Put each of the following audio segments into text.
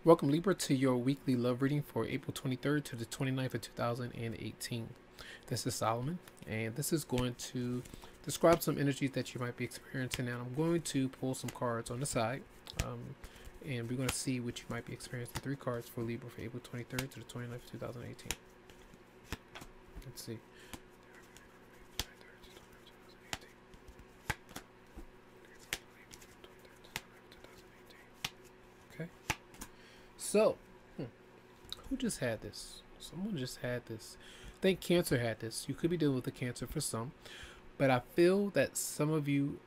Welcome, Libra, to your weekly love reading for April 23rd to the 29th of 2018. This is Solomon, and this is going to describe some energies that you might be experiencing. And I'm going to pull some cards on the side, and we're going to see what you might be experiencing. 3 cards for Libra for April 23rd to the 29th of 2018. Let's see. Okay. So, who just had this? Someone just had this. I think Cancer had this. You could be dealing with a Cancer for some, but I feel that some of you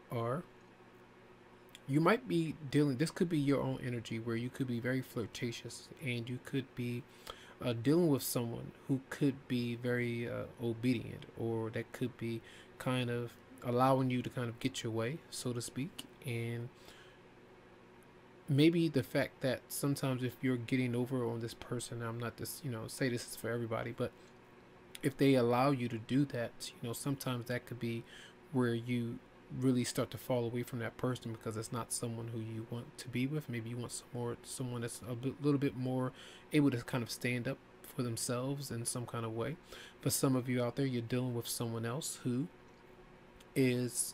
might be dealing, this could be your own energy where you could be very flirtatious, and you could be dealing with someone who could be very obedient, or that could be kind of allowing you to kind of get your way, so to speak. And maybe the fact that sometimes if you're getting over on this person, I'm not this, say this is for everybody, but if they allow you to do that, sometimes that could be where you really start to fall away from that person because it's not someone who you want to be with. Maybe you want someone that's little bit more able to kind of stand up for themselves in some kind of way. For some of you out there, you're dealing with someone else who is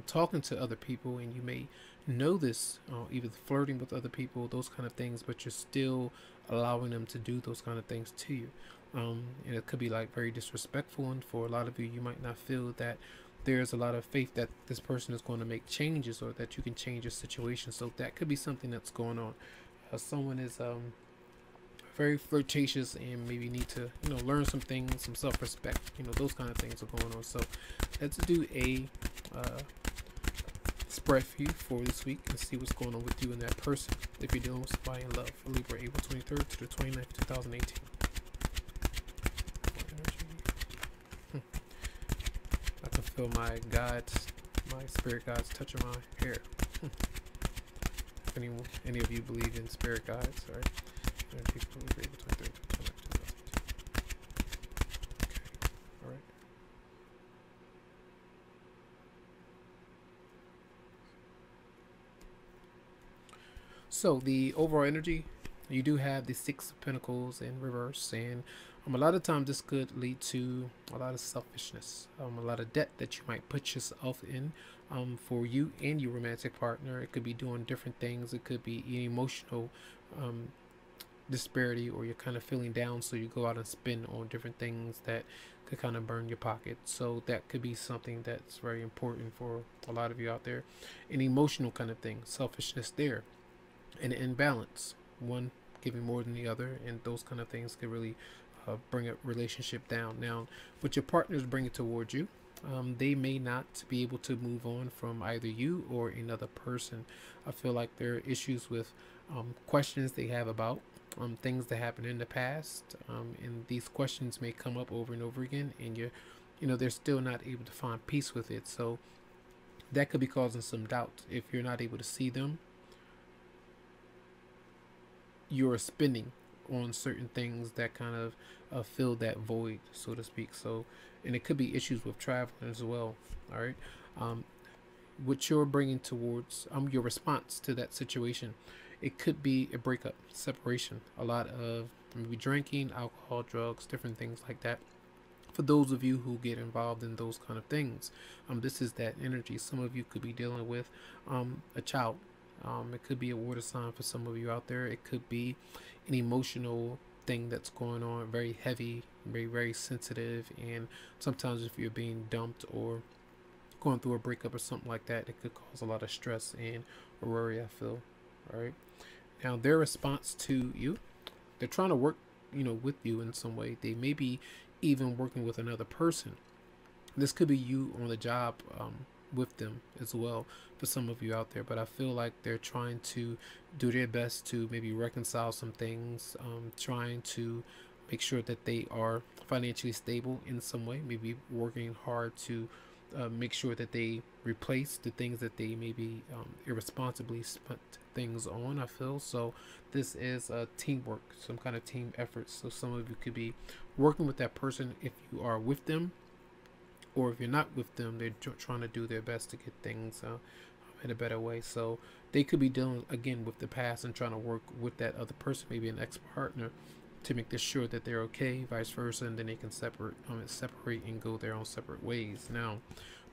talking to other people, and you may know this, either flirting with other people, those kind of things, but you're still allowing them to do those kind of things to you. And it could be like very disrespectful, and for a lot of you, you might not feel that there's a lot of faith that this person is going to make changes, or that you can change your situation. So that could be something that's going on. Someone is very flirtatious and maybe need to learn some things, some self-respect, those kind of things are going on. So let's do a spread for you for this week and see what's going on with you and that person if you're dealing with somebody in love. For Libra, April 23rd to the 29th, 2018. I can feel my spirit guides touching my hair. If any of you believe in spirit guides, all right? Energy for Libra, April 23rd to the 29th, 2018. Okay, all right. So the overall energy, you do have the 6 of Pentacles in reverse, and a lot of times this could lead to a lot of selfishness, a lot of debt that you might put yourself in, for you and your romantic partner. It could be doing different things. It could be an emotional disparity, or you're kind of feeling down, so you go out and spend on different things that could kind of burn your pocket. So that could be something that's very important for a lot of you out there. An emotional kind of thing, selfishness there, and an imbalance, one giving more than the other, and those kind of things could really bring a relationship down. Now, what your partners bring it towards you, they may not be able to move on from either you or another person. I feel like there are issues with questions they have about things that happened in the past, and these questions may come up over and over again, and they're still not able to find peace with it. So that could be causing some doubt. If you're not able to see them, you're spending on certain things that kind of fill that void, so to speak. So, and it could be issues with traveling as well. All right. What you're bringing towards your response to that situation, it could be a breakup, separation, a lot of maybe drinking, alcohol, drugs, different things like that. For those of you who get involved in those kind of things, this is that energy. Some of you could be dealing with a child. It could be a water sign for some of you out there. It could be an emotional thing that's going on, very heavy, very, very sensitive. And sometimes if you're being dumped or going through a breakup or something like that, it could cause a lot of stress and worry, I feel. All right. Now, their response to you, they're trying to work, with you in some way. They may be even working with another person. This could be you on the job, with them as well, for some of you out there. But I feel like they're trying to do their best to maybe reconcile some things, trying to make sure that they are financially stable in some way, maybe working hard to make sure that they replace the things that they maybe irresponsibly spent things on, I feel. So this is teamwork, some kind of team effort. So some of you could be working with that person if you are with them, or if you're not with them, they're trying to do their best to get things in a better way. So they could be dealing again with the past and trying to work with that other person, maybe an ex-partner, to make this sure that they're okay, vice versa, and then they can separate and go their own separate ways. Now,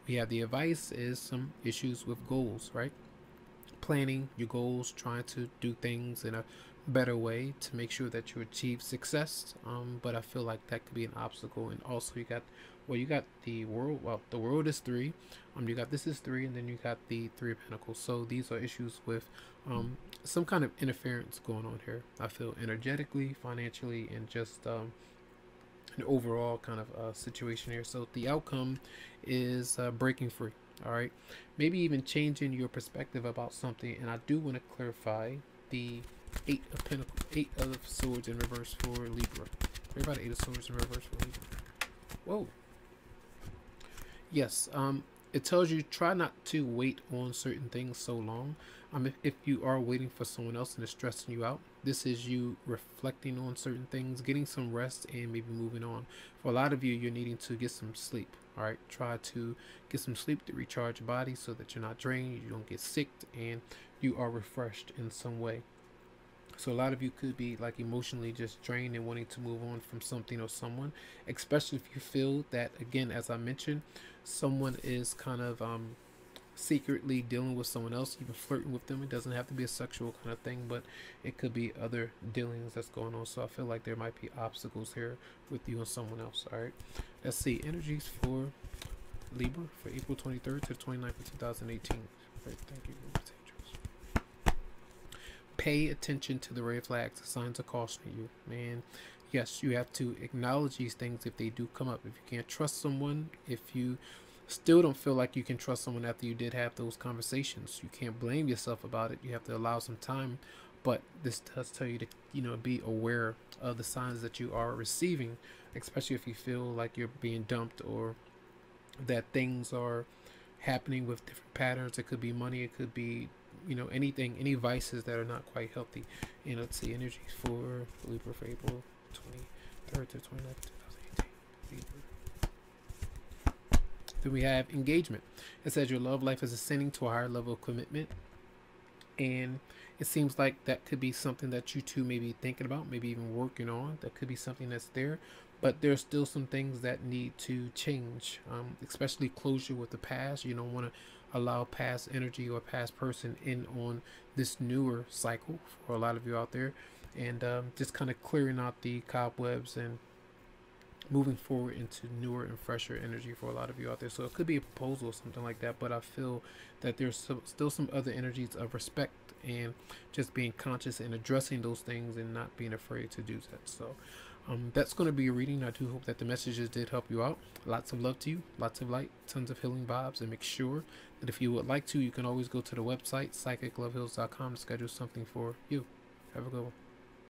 we have the advice is some issues with goals, right? Planning your goals, trying to do things in a better way to make sure that you achieve success. But I feel like that could be an obstacle. And also, you got the world. Well, the world is three. You got this is three, and then you got the Three of Pentacles. So these are issues with some kind of interference going on here. I feel energetically, financially, and just an overall kind of situation here. So the outcome is breaking free. All right, maybe even changing your perspective about something. And I do want to clarify the Eight of Pentacles, Eight of Swords in reverse for Libra. Everybody, Eight of Swords in reverse for Libra. Whoa. Yes. It tells you try not to wait on certain things so long. If you are waiting for someone else and it's stressing you out, this is you reflecting on certain things, getting some rest, and maybe moving on. For a lot of you, you're needing to get some sleep. All right, try to get some sleep to recharge your body so that you're not drained, you don't get sick, and you are refreshed in some way. So a lot of you could be like emotionally just drained and wanting to move on from something or someone, especially if you feel that, again, as I mentioned, someone is kind of secretly dealing with someone else, even flirting with them. It doesn't have to be a sexual kind of thing, but it could be other dealings that's going on. So I feel like there might be obstacles here with you and someone else. All right, let's see energies for Libra for April 23rd to the 29th of 2018. Right, thank you. Pay attention to the red flags, the signs of caution you, man. Yes, you have to acknowledge these things if they do come up. If you can't trust someone, if you still don't feel like you can trust someone after you did have those conversations, you can't blame yourself about it. You have to allow some time. But this does tell you to, be aware of the signs that you are receiving, especially if you feel like you're being dumped or that things are happening with different patterns. It could be money, it could be anything, any vices that are not quite healthy. And let's see energies for Libra for April 23rd to 29th, 2018. Libra. Then we have engagement. It says your love life is ascending to a higher level of commitment, and it seems like that could be something that you two may be thinking about, maybe even working on. That could be something that's there, but there's still some things that need to change, especially closure with the past. You don't want to allow past energy or past person in on this newer cycle for a lot of you out there, and just kind of clearing out the cobwebs and moving forward into newer and fresher energy for a lot of you out there. So it could be a proposal or something like that, but I feel that there's still some other energies of respect and just being conscious and addressing those things and not being afraid to do that. So that's going to be a reading. I do hope that the messages did help you out. Lots of love to you, lots of light, tons of healing vibes, and make sure that if you would like to, you can always go to the website psychicloveheals.com to schedule something for you. Have a good one.